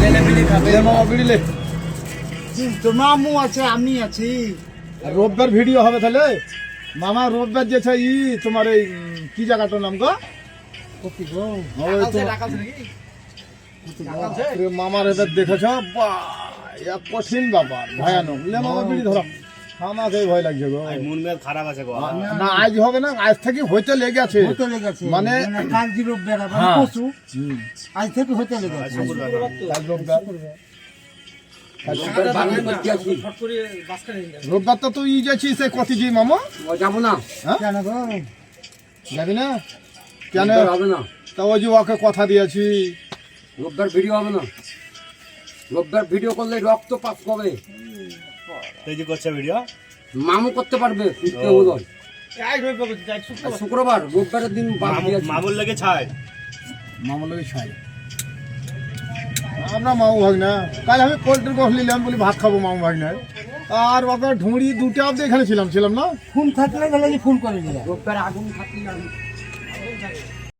মামা বিড়ি লে। তো মামু আছে, আমি আছি। আর রোববার ভিডিও হবে তাহলে মামা। রোববার যে ই তোমার এই কি জায়গাটার নাম গো? কপি গো। ওই তো মামার এবার দেখেছ, এক কঠিন ব্যাপার, ভয়ানক। লে মামা বিড়ি ধরো, আমাকে ভয় লাগছে গো। মন মেজাজ খারাপ আছে গো। না আজ হবে না, আজ থেকে হইতে লেগেছে। হতে লেগেছে মানে কাল জি রোববার আবার হ্যাঁ। পরশু, আজ থেকে হতে লেগেছে। কাল রোববার। রোববার তো তুই যাচ্ছিস কত জি মামা? যাবো না। হ্যাঁ? কেন গো? যাবি না কেন? রোববার হবে না। তা ওই যে ওকে কথা দিয়েছি। রোববার ভিডিও হবে না। রোববার ভিডিও করলে রক্ত পাস পাবে। এই যে করছে ভিডিও মামু করতে পারবে, ফিরতে হলো। আর শুক্রবার রোববারের দিন বাদ দিয়েছে। মামুর লেগে ছায়। মামা লোক ছাই আমরা মামু ভাগ না। কাল আমি পোল্ট্রির গোস নিলাম বলি ভাত খাবো মামু ভাগ না। আর ওকে ঢুঁড়ি দুটো অব্দি এখানে ছিলাম না। ফোন থাকলে গেলে ফোন করে দিলাম। রোববার আগুন থাকলে